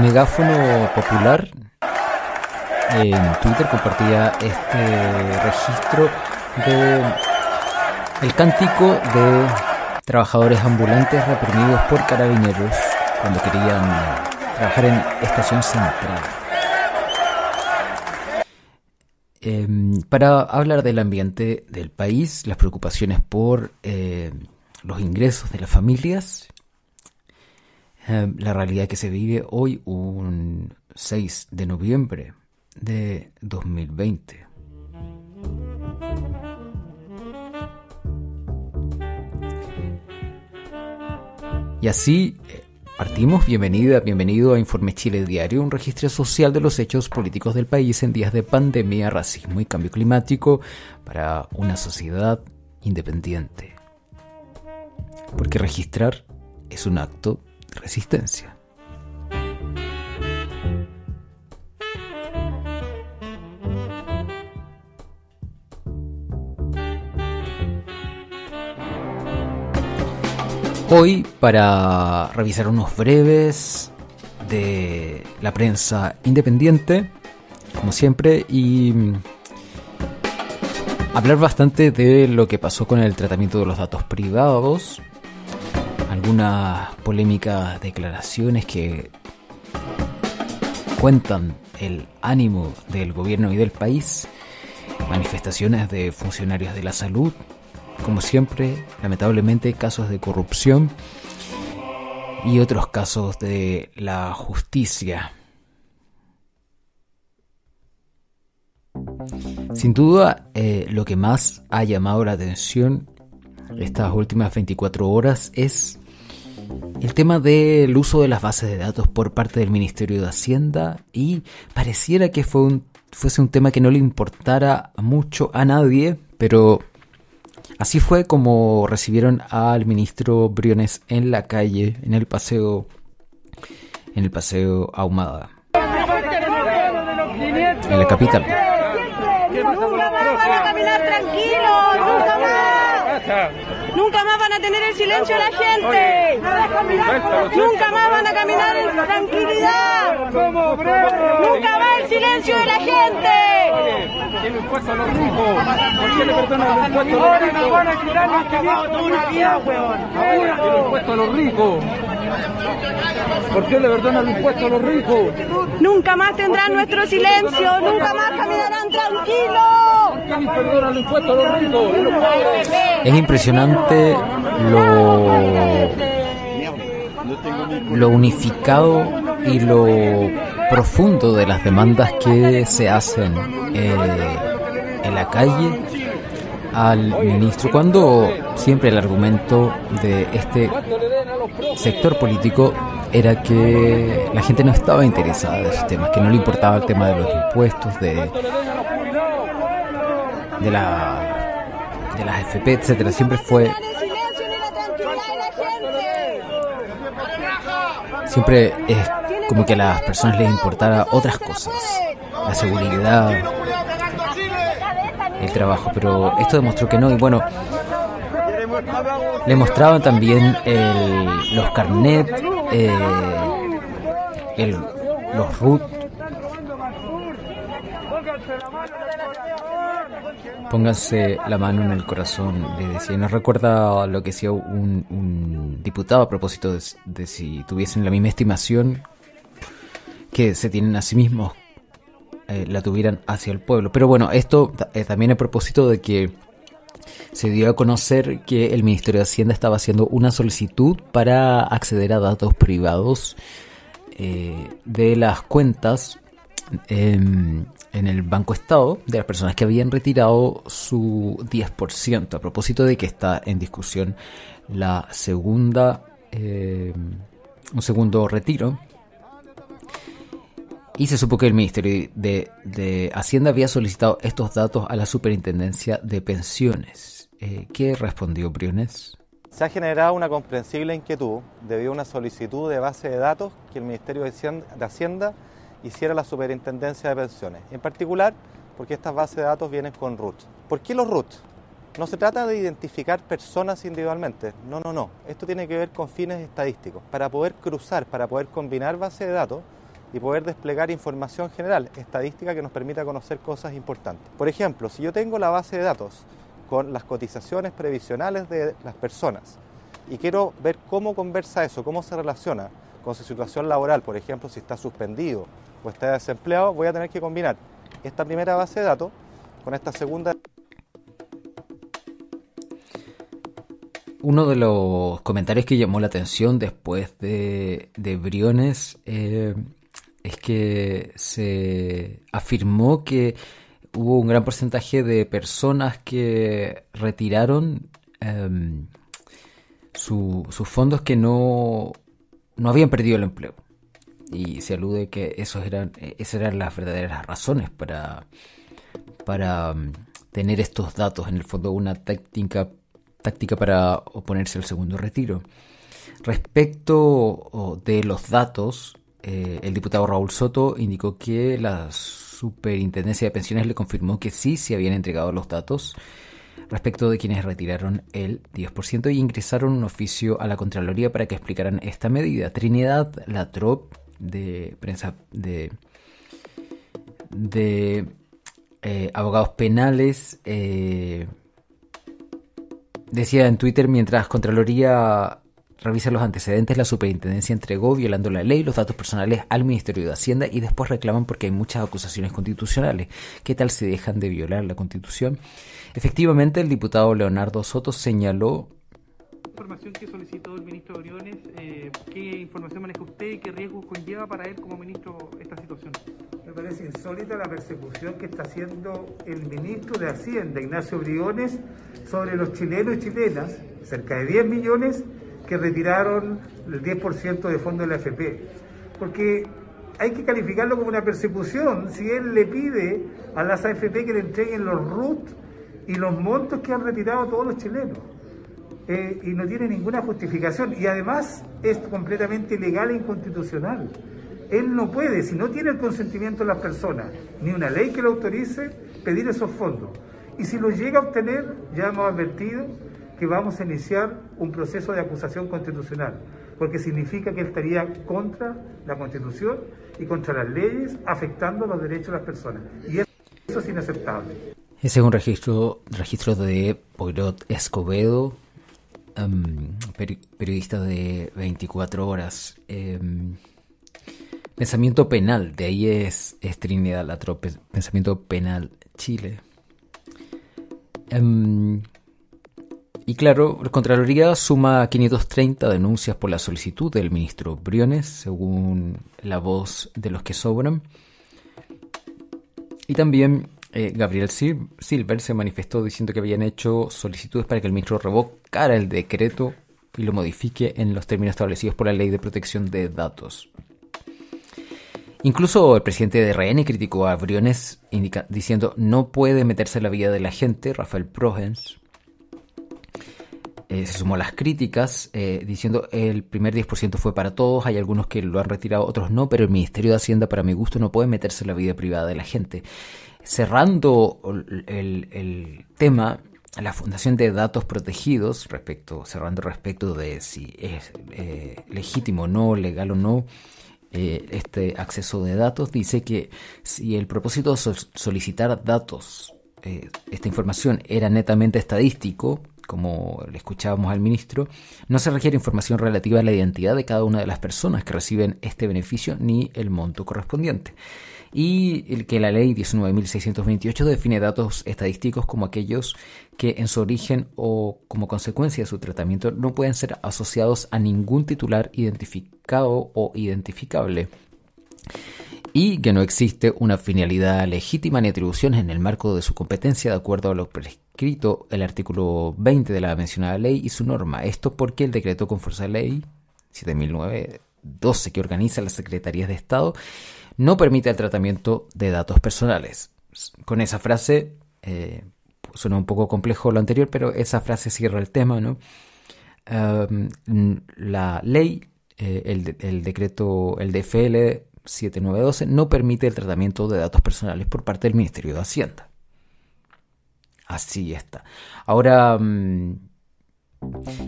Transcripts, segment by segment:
Megáfono Popular en Twitter compartía este registro de el cántico de trabajadores ambulantes reprimidos por carabineros cuando querían trabajar en Estación Central. Para hablar del ambiente del país, las preocupaciones por los ingresos de las familias, la realidad que se vive hoy, un 6 de noviembre de 2020. Y así partimos. Bienvenido a Informe Chile Diario, un registro social de los hechos políticos del país en días de pandemia, racismo y cambio climático para una sociedad independiente. Porque registrar es un acto de resistencia. Hoy, para revisar unos breves de la prensa independiente, como siempre, y hablar bastante de lo que pasó con el tratamiento de los datos privados, algunas polémicas declaraciones que cuentan el ánimo del gobierno y del país, manifestaciones de funcionarios de la salud, como siempre, lamentablemente, casos de corrupción y otros casos de la justicia. Sin duda, lo que más ha llamado la atención estas últimas 24 horas es el tema del uso de las bases de datos por parte del Ministerio de Hacienda, y pareciera que fuese un tema que no le importara mucho a nadie, pero así fue como recibieron al ministro Briones en la calle, en el paseo Ahumada, en la capital. Nunca más van a caminar tranquilos, nunca más. Nunca más van a tener el silencio de la gente. Nunca más van a caminar en tranquilidad. Nunca más el silencio de la gente. El impuesto a los ricos. ¿Por qué le perdonan el impuesto a los ricos? Van a quitar una vida, huevón. El impuesto a los ricos. ¿Por qué le perdonan el impuesto a los ricos? Nunca más tendrán nuestro silencio. Nunca más caminarán tranquilos. ¿Por qué les perdonan el impuesto a los ricos? Es impresionante lo unificado y lo profundo de las demandas que se hacen en la calle al ministro, cuando siempre el argumento de este sector político era que la gente no estaba interesada en esos temas, que no le importaba el tema de los impuestos, de las FP, etcétera. Siempre es como que a las personas les importara otras cosas, la seguridad, el trabajo, pero esto demostró que no. Y bueno, le mostraban también los carnet, los RUT. Pónganse la mano en el corazón, le decía. Nos recuerda lo que decía un diputado a propósito de si tuviesen la misma estimación que se tienen a sí mismos, la tuvieran hacia el pueblo. Pero bueno, esto también a propósito de que se dio a conocer que el Ministerio de Hacienda estaba haciendo una solicitud para acceder a datos privados de las cuentas en el Banco Estado de las personas que habían retirado su 10%, a propósito de que está en discusión un segundo retiro. Y se supo que el Ministerio de Hacienda había solicitado estos datos a la Superintendencia de Pensiones. ¿Qué respondió Briones? Se ha generado una comprensible inquietud debido a una solicitud de base de datos que el Ministerio de Hacienda hiciera a la Superintendencia de Pensiones. En particular, porque estas bases de datos vienen con RUT. ¿Por qué los RUT? No se trata de identificar personas individualmente, no. Esto tiene que ver con fines estadísticos. Para poder cruzar, para poder combinar bases de datos, y poder desplegar información general, estadística que nos permita conocer cosas importantes. Por ejemplo, si yo tengo la base de datos con las cotizaciones previsionales de las personas y quiero ver cómo conversa eso, cómo se relaciona con su situación laboral, por ejemplo, si está suspendido o está desempleado, voy a tener que combinar esta primera base de datos con esta segunda. Uno de los comentarios que llamó la atención después de Briones es que se afirmó que hubo un gran porcentaje de personas que retiraron sus fondos que no habían perdido el empleo. Y se alude que esas eran las verdaderas razones para tener estos datos. En el fondo, una táctica para oponerse al segundo retiro. Respecto de los datos, el diputado Raúl Soto indicó que la Superintendencia de Pensiones le confirmó que sí se habían entregado los datos respecto de quienes retiraron el 10% y ingresaron un oficio a la Contraloría para que explicaran esta medida. Trinidad Latrop, de prensa de abogados penales, decía en Twitter: mientras Contraloría revisa los antecedentes, la Superintendencia entregó, violando la ley, los datos personales al Ministerio de Hacienda y después reclaman porque hay muchas acusaciones constitucionales. ¿Qué tal si dejan de violar la Constitución? Efectivamente, el diputado Leonardo Soto señaló... Información que solicitó el ministro Briones, ¿qué información maneja usted y qué riesgos conlleva para él como ministro esta situación? Me parece insólita la persecución que está haciendo el ministro de Hacienda, Ignacio Briones, sobre los chilenos y chilenas, cerca de 10 millones que retiraron el 10% de fondos de la AFP. Porque hay que calificarlo como una persecución si él le pide a las AFP que le entreguen los RUT y los montos que han retirado todos los chilenos. Y no tiene ninguna justificación. Y además es completamente ilegal e inconstitucional. Él no puede, si no tiene el consentimiento de las personas, ni una ley que lo autorice, pedir esos fondos. Y si lo llega a obtener, ya hemos advertido que vamos a iniciar un proceso de acusación constitucional, porque significa que él estaría contra la Constitución y contra las leyes, afectando los derechos de las personas. Y eso es inaceptable. Ese es un registro de Poirot Escobedo, periodista de 24 horas. Pensamiento penal, de ahí es Trinidad Latrop, Pensamiento Penal Chile. Y claro, la Contraloría suma 530 denuncias por la solicitud del ministro Briones, según La Voz de los que sobran. Y también Gabriel Silver se manifestó diciendo que habían hecho solicitudes para que el ministro revocara el decreto y lo modifique en los términos establecidos por la Ley de Protección de Datos. Incluso el presidente de RN criticó a Briones diciendo no puede meterse en la vida de la gente. Rafael Prohens se sumó a las críticas diciendo el primer 10% fue para todos, hay algunos que lo han retirado, otros no, pero el Ministerio de Hacienda, para mi gusto, no puede meterse en la vida privada de la gente. Cerrando el tema, la Fundación de Datos Protegidos, cerrando respecto de si es legítimo o no, legal o no, este acceso de datos, dice que si el propósito de solicitar datos, esta información era netamente estadístico, como le escuchábamos al ministro, no se requiere información relativa a la identidad de cada una de las personas que reciben este beneficio ni el monto correspondiente. Y que la ley 19.628 define datos estadísticos como aquellos que en su origen o como consecuencia de su tratamiento no pueden ser asociados a ningún titular identificado o identificable, y que no existe una finalidad legítima ni atribuciones en el marco de su competencia de acuerdo a lo prescrito el artículo 20 de la mencionada ley y su norma. Esto porque el decreto con fuerza de ley 7.912 que organiza las Secretarías de Estado no permite el tratamiento de datos personales. Con esa frase, suena un poco complejo lo anterior, pero esa frase cierra el tema, ¿no? La ley, el decreto, el DFL 7912, no permite el tratamiento de datos personales por parte del Ministerio de Hacienda. Así está. Ahora,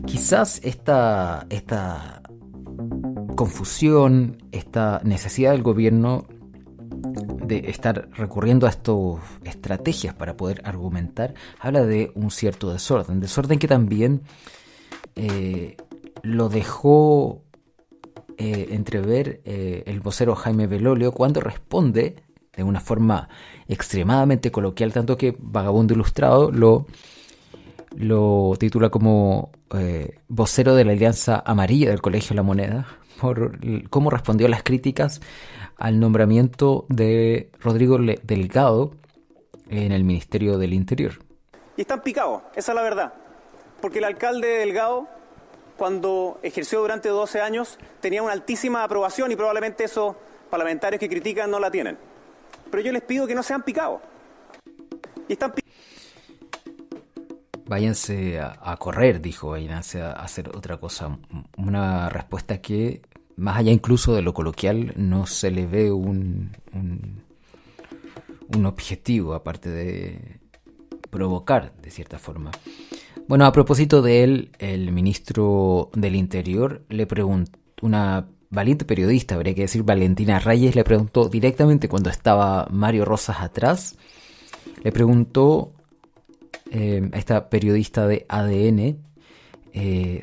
quizás esta confusión, esta necesidad del gobierno de estar recurriendo a estas estrategias para poder argumentar, habla de un cierto desorden que también lo dejó entrever el vocero Jaime Belolio cuando responde de una forma extremadamente coloquial, tanto que Vagabundo Ilustrado lo titula como vocero de la Alianza Amarilla del Colegio La Moneda, por cómo respondió a las críticas al nombramiento de Rodrigo Delgado en el Ministerio del Interior. Y están picados, esa es la verdad, porque el alcalde Delgado, cuando ejerció durante 12 años, tenía una altísima aprobación y probablemente esos parlamentarios que critican no la tienen. Pero yo les pido que no sean picados. Y están Váyanse a correr, dijo, váyanse a hacer otra cosa. Una respuesta que, más allá incluso de lo coloquial, no se le ve un objetivo, aparte de provocar, de cierta forma. Bueno, a propósito de él, el ministro del Interior le preguntó, una valiente periodista, habría que decir Valentina Reyes, le preguntó directamente cuando estaba Mario Rosas atrás, le preguntó a esta periodista de ADN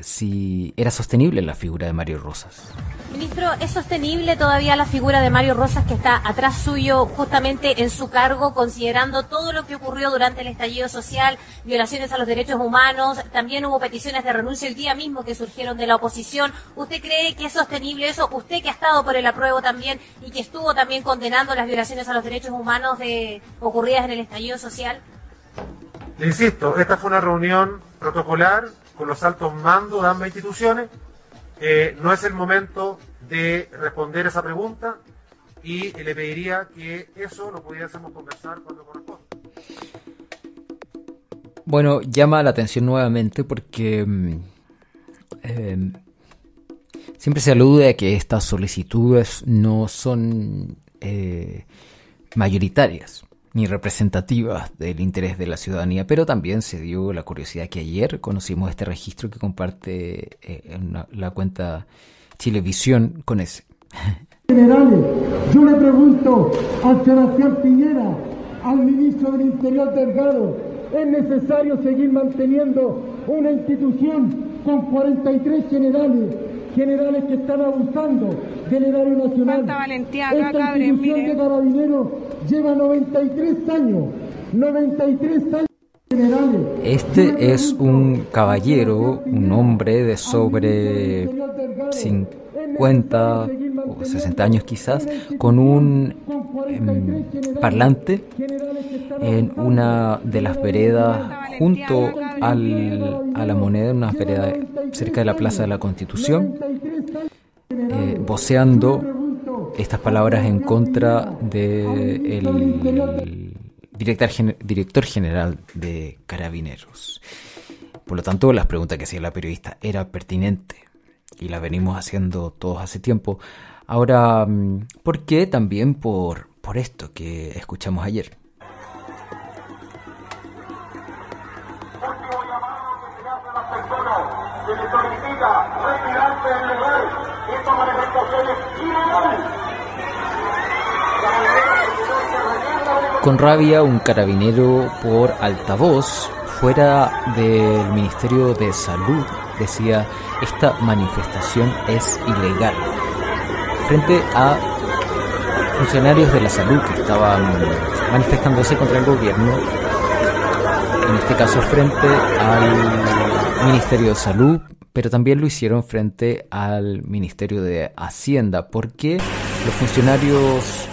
si era sostenible la figura de Mario Rosas. Ministro, ¿es sostenible todavía la figura de Mario Rosas que está atrás suyo justamente en su cargo, considerando todo lo que ocurrió durante el estallido social, violaciones a los derechos humanos? También hubo peticiones de renuncia el día mismo que surgieron de la oposición. ¿Usted cree que es sostenible eso? Usted que ha estado por el apruebo también y que estuvo también condenando las violaciones a los derechos humanos ocurridas en el estallido social. Le insisto, esta fue una reunión protocolar con los altos mandos de ambas instituciones. No es el momento de responder esa pregunta y le pediría que eso lo pudiésemos conversar cuando corresponda. Bueno, llama la atención nuevamente porque siempre se alude a que estas solicitudes no son mayoritarias ni representativas del interés de la ciudadanía, pero también se dio la curiosidad que ayer conocimos este registro que comparte la cuenta Chilevisión con ese. Generales, yo le pregunto al Sebastián Piñera, al ministro del Interior Delgado, ¿es necesario seguir manteniendo una institución con 43 generales que están abusando del erario nacional? Falta valentía acá, esta institución de Carabineros lleva 93 años. Este es un caballero, un hombre de sobre 50 o 60 años quizás, con un parlante en una de las veredas junto a la Moneda, una vereda cerca de la Plaza de la Constitución, voceando estas palabras en contra del director general de Carabineros. Por lo tanto, la pregunta que hacía la periodista era pertinente y la venimos haciendo todos hace tiempo. Ahora, ¿por qué? También por esto que escuchamos ayer. Se le solicita retirarse del lugar. Esta manifestación es ilegal. Con rabia, un carabinero por altavoz fuera del Ministerio de Salud decía: esta manifestación es ilegal, frente a funcionarios de la salud que estaban manifestándose contra el gobierno, en este caso frente al Ministerio de Salud, pero también lo hicieron frente al Ministerio de Hacienda, porque los funcionarios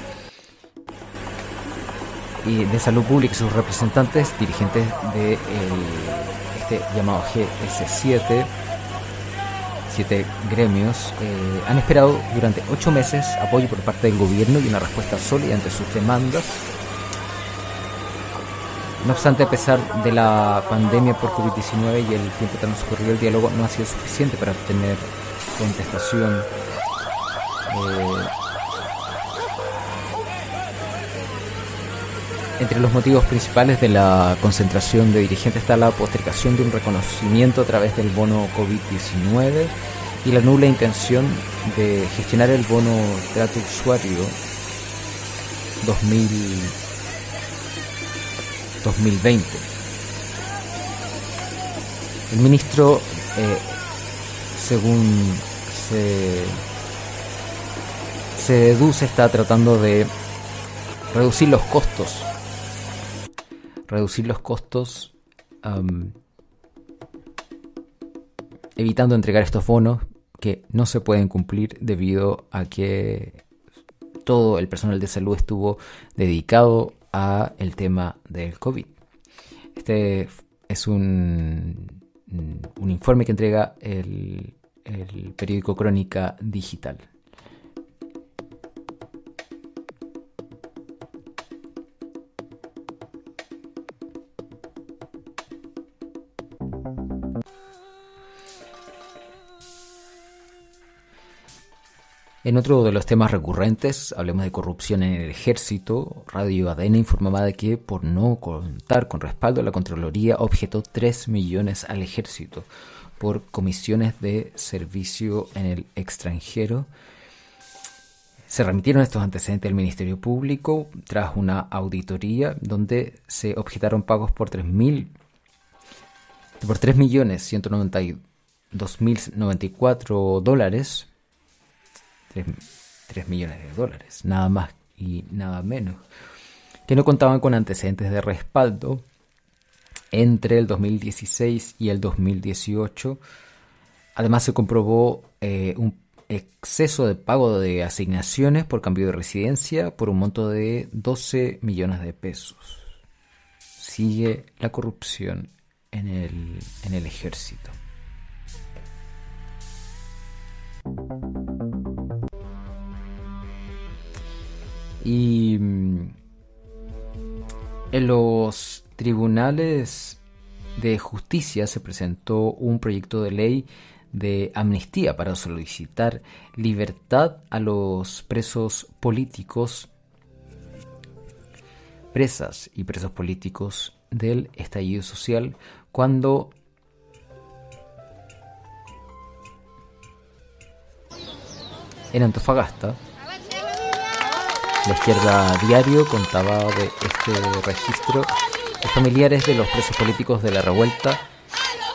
de salud pública y sus representantes, dirigentes de este llamado GS7, 7 gremios, han esperado durante 8 meses apoyo por parte del gobierno y una respuesta sólida ante sus demandas. No obstante, a pesar de la pandemia por COVID-19 y el tiempo transcurrido, el diálogo no ha sido suficiente para obtener contestación. Entre los motivos principales de la concentración de dirigentes está la postergación de un reconocimiento a través del bono COVID-19 y la nula intención de gestionar el bono trato usuario 2020. El ministro, según se deduce, está tratando de reducir los costos, evitando entregar estos bonos que no se pueden cumplir debido a que todo el personal de salud estuvo dedicado a el tema del COVID. Este es un informe que entrega el periódico Crónica Digital. En otro de los temas recurrentes, hablemos de corrupción en el ejército. Radio ADN informaba de que por no contar con respaldo, la Contraloría objetó 3 millones al ejército por comisiones de servicio en el extranjero. Se remitieron estos antecedentes al Ministerio Público tras una auditoría donde se objetaron pagos por 3.192.094 dólares. 3 millones de dólares, nada más y nada menos, que no contaban con antecedentes de respaldo entre el 2016 y el 2018. Además, se comprobó un exceso de pago de asignaciones por cambio de residencia por un monto de 12 millones de pesos. Sigue la corrupción en el ejército. Y en los tribunales de justicia se presentó un proyecto de ley de amnistía para solicitar libertad a los presos políticos, presas y presos políticos del estallido social, cuando en Antofagasta la Izquierda Diario contaba de este registro de familiares de los presos políticos de la revuelta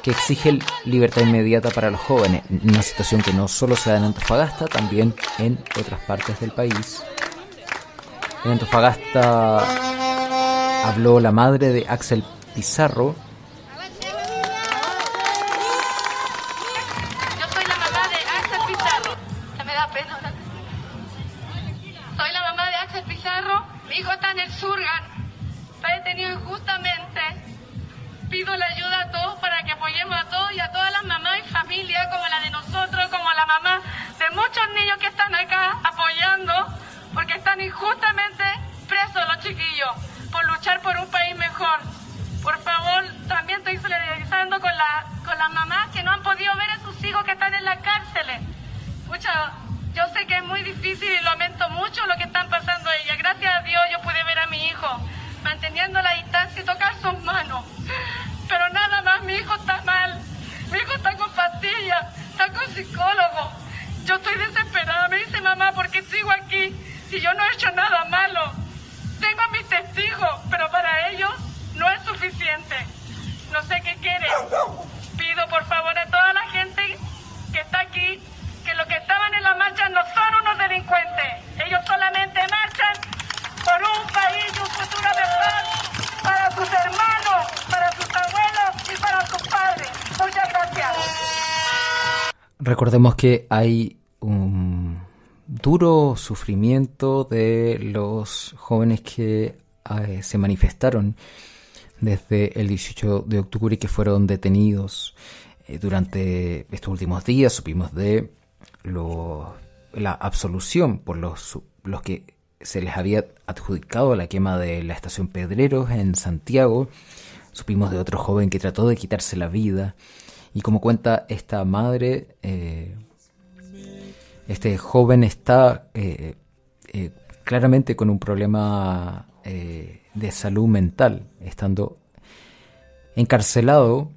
que exigen libertad inmediata para los jóvenes, una situación que no solo se da en Antofagasta, también en otras partes del país. En Antofagasta habló la madre de Axel Pizarro. Yo soy la mamá de Axel Pizarro. Ya me da pena hablar. Soy la mamá de Axel Pizarro. Mi hijo está en el Surgan. Está detenido injustamente. Pido la ayuda a todos para que apoyemos a todos y a todas las mamás y familias como la de nosotros, como la mamá de muchos niños que están acá apoyando porque están injustamente presos los chiquillos por luchar por un país mejor. Por favor, también estoy solidarizando con las mamás que no han podido ver a sus hijos que están en las cárceles. Yo sé que es muy difícil y lamento mucho lo que están pasando ellas. Gracias a Dios yo pude ver a mi hijo manteniendo la distancia y tocar sus manos. Pero nada más, mi hijo está mal. Mi hijo está con pastillas, está con psicólogo. Yo estoy desesperada. Me dice, mamá, ¿por qué sigo aquí si yo no he hecho nada malo? Tengo a mis testigos, pero para ellos no es suficiente. No sé qué quieren. Pido por favor a toda la gente que está aquí que los que estaban en la marcha no son unos delincuentes. Ellos solamente marchan por un país y un futuro mejor para sus hermanos, para sus abuelos y para sus padres. Muchas gracias. Recordemos que hay un duro sufrimiento de los jóvenes que se manifestaron desde el 18 de octubre y que fueron detenidos durante estos últimos días. Supimos de la absolución por los que se les había adjudicado la quema de la estación Pedreros en Santiago. Supimos de otro joven que trató de quitarse la vida. Y como cuenta esta madre, este joven está claramente con un problema de salud mental, estando encarcelado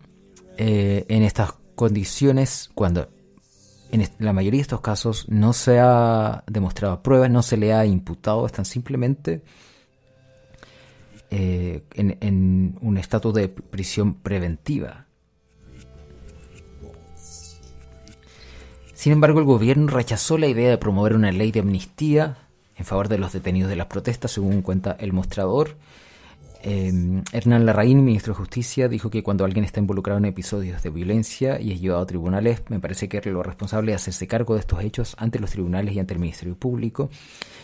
en estas condiciones cuando en la mayoría de estos casos no se ha demostrado pruebas, no se le ha imputado, están simplemente en un estatus de prisión preventiva. Sin embargo, el gobierno rechazó la idea de promover una ley de amnistía en favor de los detenidos de las protestas, según cuenta El Mostrador. Hernán Larraín, ministro de Justicia, dijo que cuando alguien está involucrado en episodios de violencia y es llevado a tribunales, me parece que lo responsable es hacerse cargo de estos hechos ante los tribunales y ante el Ministerio Público.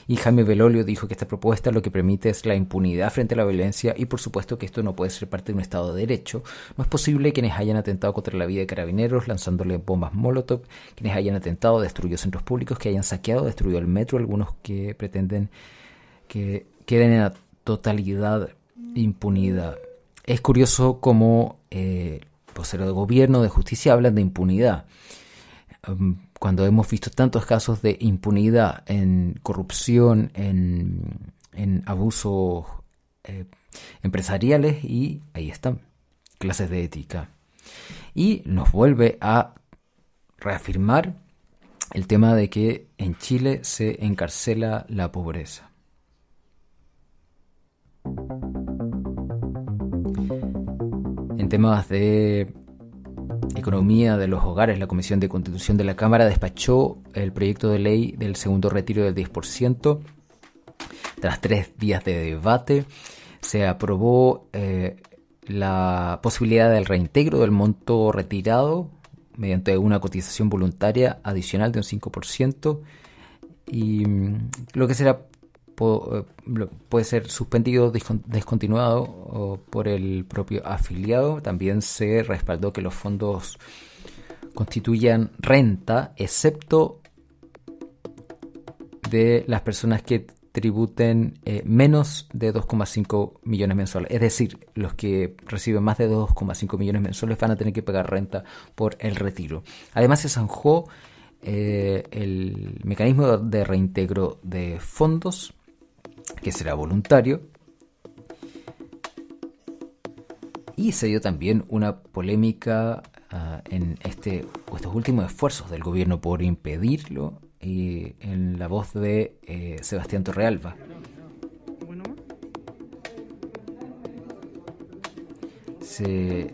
Y Jaime Belolio dijo que esta propuesta lo que permite es la impunidad frente a la violencia y por supuesto que esto no puede ser parte de un Estado de Derecho. No es posible quienes hayan atentado contra la vida de carabineros lanzándole bombas Molotov, quienes hayan atentado, destruido centros públicos, que hayan saqueado, destruido el metro, algunos que pretenden que queden en la totalidad impunidad. Es curioso cómo voceros de gobierno, de justicia, hablan de impunidad. Cuando hemos visto tantos casos de impunidad en corrupción, en abusos empresariales, y ahí están, clases de ética. Y nos vuelve a reafirmar el tema de que en Chile se encarcela la pobreza. En temas de economía de los hogares, la Comisión de Constitución de la Cámara despachó el proyecto de ley del segundo retiro del 10%. Tras 3 días de debate, se aprobó la posibilidad del reintegro del monto retirado mediante una cotización voluntaria adicional de un 5%, y lo que será puede ser suspendido, descontinuado por el propio afiliado. También se respaldó que los fondos constituyan renta, excepto de las personas que tributen menos de 2,5 millones mensuales. Es decir, los que reciben más de 2,5 millones mensuales van a tener que pagar renta por el retiro. Además, se zanjó el mecanismo de reintegro de fondos, que será voluntario, y se dio también una polémica en estos últimos esfuerzos del gobierno por impedirlo, y en la voz de Sebastián Torrealba. Se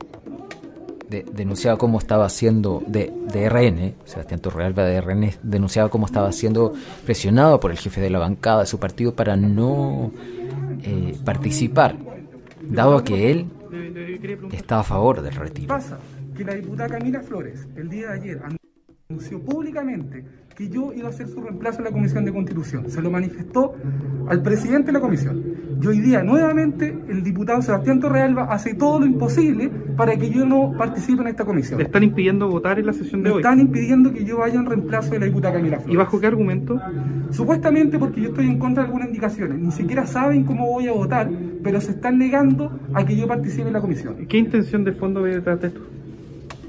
denunciaba cómo estaba siendo de RN, Sebastián Torrealba de RN, denunciaba cómo estaba siendo presionado por el jefe de la bancada de su partido para no participar, dado que él estaba a favor del retiro. Pasa que la diputada Camila Flores el día de ayer anunció públicamente que yo iba a ser su reemplazo en la Comisión de Constitución. Se lo manifestó al presidente de la comisión. Y hoy día, nuevamente, el diputado Sebastián Torrealba hace todo lo imposible para que yo no participe en esta comisión. ¿Le están impidiendo votar en la sesión de hoy? Me están impidiendo que yo vaya en reemplazo de la diputada Camila Flores. ¿Y bajo qué argumento? Supuestamente porque yo estoy en contra de algunas indicaciones. Ni siquiera saben cómo voy a votar, pero se están negando a que yo participe en la comisión. ¿Qué intención de fondo ve detrás de esto?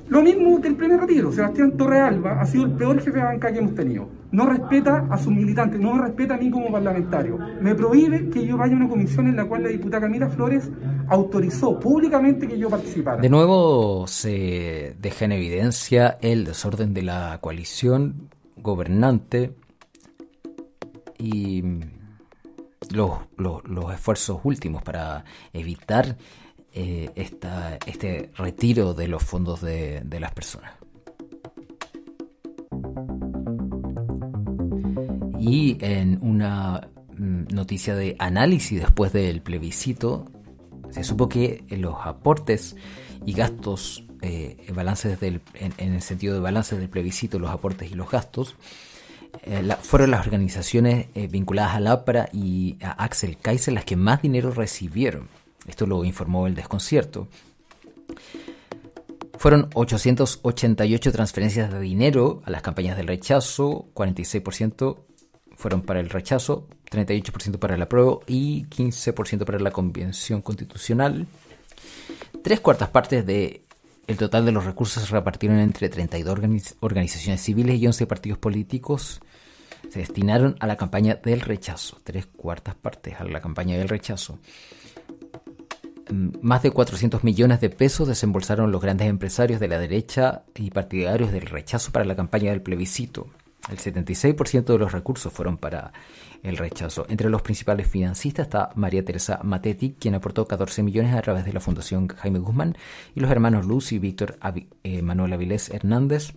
Lo mismo que el primer retiro. Sebastián Torrealba ha sido el peor jefe de bancada que hemos tenido. No respeta a sus militantes, no me respeta a mí como parlamentario. Me prohíbe que yo vaya a una comisión en la cual la diputada Camila Flores autorizó públicamente que yo participara. De nuevo se deja en evidencia el desorden de la coalición gobernante y los esfuerzos últimos para evitar este retiro de los fondos de las personas. Y en una noticia de análisis después del plebiscito, se supo que los aportes y gastos, en el sentido de balances del plebiscito, los aportes y los gastos, fueron las organizaciones vinculadas a la APRA y a Axel Kaiser las que más dinero recibieron. Esto lo informó El Desconcierto. Fueron 888 transferencias de dinero a las campañas del rechazo, 46% fueron para el rechazo, 38% para el apruebo y 15% para la Convención Constitucional. 3/4 partes del total de los recursos se repartieron entre 32 organizaciones civiles y 11 partidos políticos. Se destinaron a la campaña del rechazo. 3/4 partes a la campaña del rechazo. más de 400 millones de pesos desembolsaron los grandes empresarios de la derecha y partidarios del rechazo para la campaña del plebiscito. El 76% de los recursos fueron para el rechazo. Entre los principales financistas está María Teresa Matetti, quien aportó 14 millones a través de la Fundación Jaime Guzmán, y los hermanos Luz y Víctor Manuel Avilés Hernández,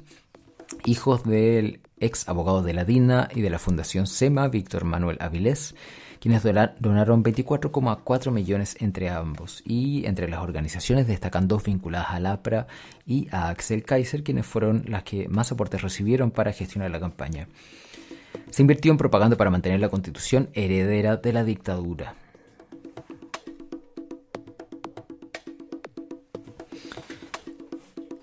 hijos del ex abogado de la DINA y de la Fundación SEMA, Víctor Manuel Avilés, quienes donaron 24,4 millones entre ambos. Y entre las organizaciones destacan dos vinculadas al APRA y a Axel Kaiser, quienes fueron las que más aportes recibieron para gestionar la campaña. Se invirtió en propaganda para mantener la constitución heredera de la dictadura.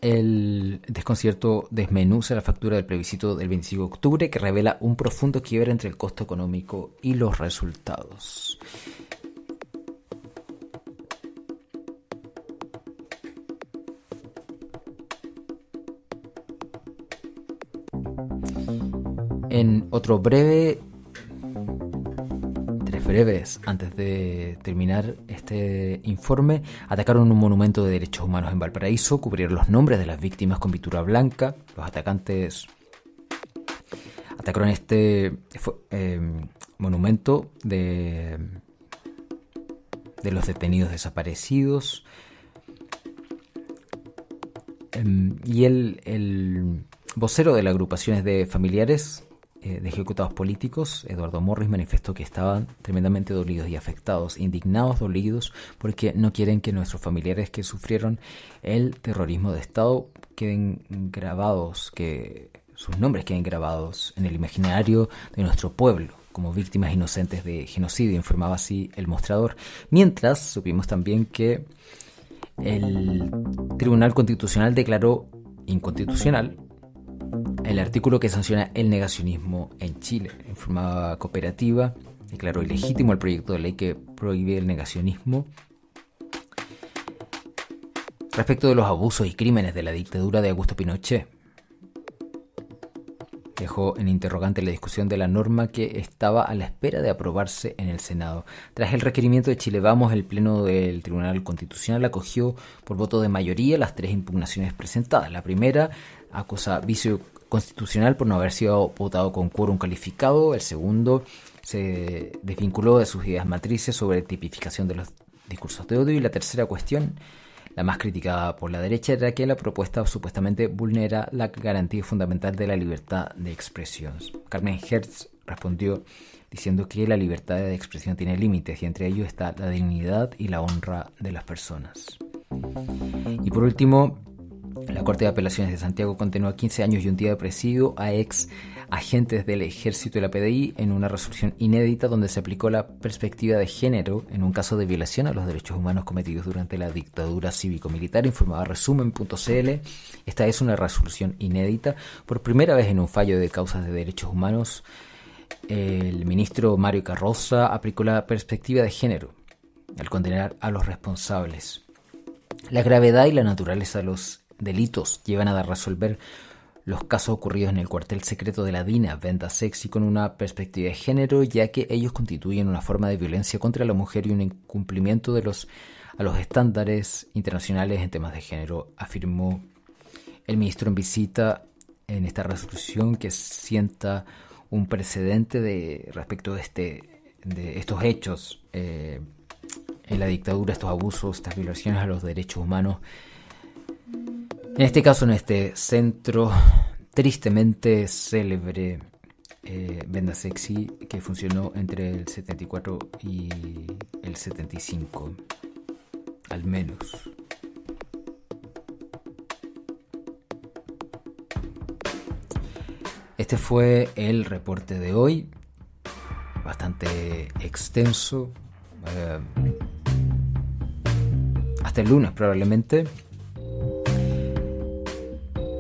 El desconcierto desmenuza la factura del plebiscito del 25 de octubre, que revela un profundo quiebre entre el costo económico y los resultados. En otro breve, tres breves, antes de terminar este informe, atacaron un monumento de derechos humanos en Valparaíso, cubrieron los nombres de las víctimas con pintura blanca. Los atacantes atacaron este monumento de los detenidos desaparecidos. Y el vocero de las agrupaciones de familiares de ejecutados políticos, Eduardo Morris, manifestó que estaban tremendamente dolidos y afectados, indignados, dolidos, porque no quieren que nuestros familiares que sufrieron el terrorismo de Estado queden grabados, que sus nombres queden grabados en el imaginario de nuestro pueblo como víctimas inocentes de genocidio, informaba así El Mostrador. Mientras supimos también que el Tribunal Constitucional declaró inconstitucional el artículo que sanciona el negacionismo en Chile. Informaba Cooperativa, declaró ilegítimo el proyecto de ley que prohíbe el negacionismo. Respecto de los abusos y crímenes de la dictadura de Augusto Pinochet, dejó en interrogante la discusión de la norma que estaba a la espera de aprobarse en el Senado. Tras el requerimiento de Chile Vamos, el Pleno del Tribunal Constitucional acogió por voto de mayoría las tres impugnaciones presentadas. La primera acusa vicio constitucional por no haber sido votado con quórum calificado. El segundo se desvinculó de sus ideas matrices sobre tipificación de los discursos de odio. Y la tercera cuestión, la más criticada por la derecha, era que la propuesta supuestamente vulnera la garantía fundamental de la libertad de expresión. Carmen Hertz respondió diciendo que la libertad de expresión tiene límites y entre ellos está la dignidad y la honra de las personas. Y por último, la Corte de Apelaciones de Santiago condenó a 15 años y un día de presidio a ex agentes del Ejército y la PDI en una resolución inédita donde se aplicó la perspectiva de género en un caso de violación a los derechos humanos cometidos durante la dictadura cívico-militar, informaba Resumen.cl. Esta es una resolución inédita. Por primera vez en un fallo de causas de derechos humanos, el ministro Mario Carroza aplicó la perspectiva de género al condenar a los responsables. La gravedad y la naturaleza de los delitos llevan a resolver los casos ocurridos en el cuartel secreto de la DINA, Venda Sexy, con una perspectiva de género, ya que ellos constituyen una forma de violencia contra la mujer y un incumplimiento a los estándares internacionales en temas de género, afirmó el ministro en visita en esta resolución, que sienta un precedente respecto de estos hechos en la dictadura, estos abusos, estas violaciones a los derechos humanos. En este caso, en este centro tristemente célebre, Venda Sexy, que funcionó entre el 74 y el 75, al menos. Este fue el reporte de hoy, bastante extenso, hasta el lunes probablemente.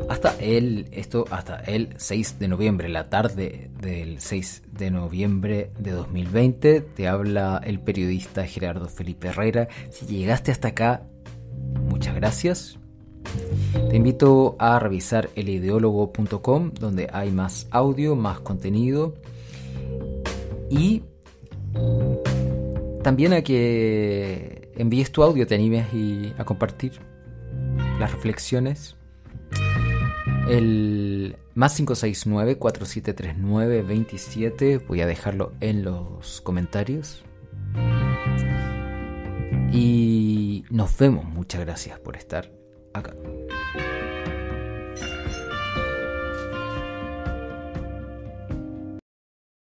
Hasta el 6 de noviembre, la tarde del 6 de noviembre de 2020, te habla el periodista Gerardo Felipe Herrera. Si llegaste hasta acá, muchas gracias. Te invito a revisar elideólogo.com, donde hay más audio, más contenido, y también a que envíes tu audio, te animes a compartir las reflexiones. El más 569-4739-27, voy a dejarlo en los comentarios. Y nos vemos. Muchas gracias por estar acá.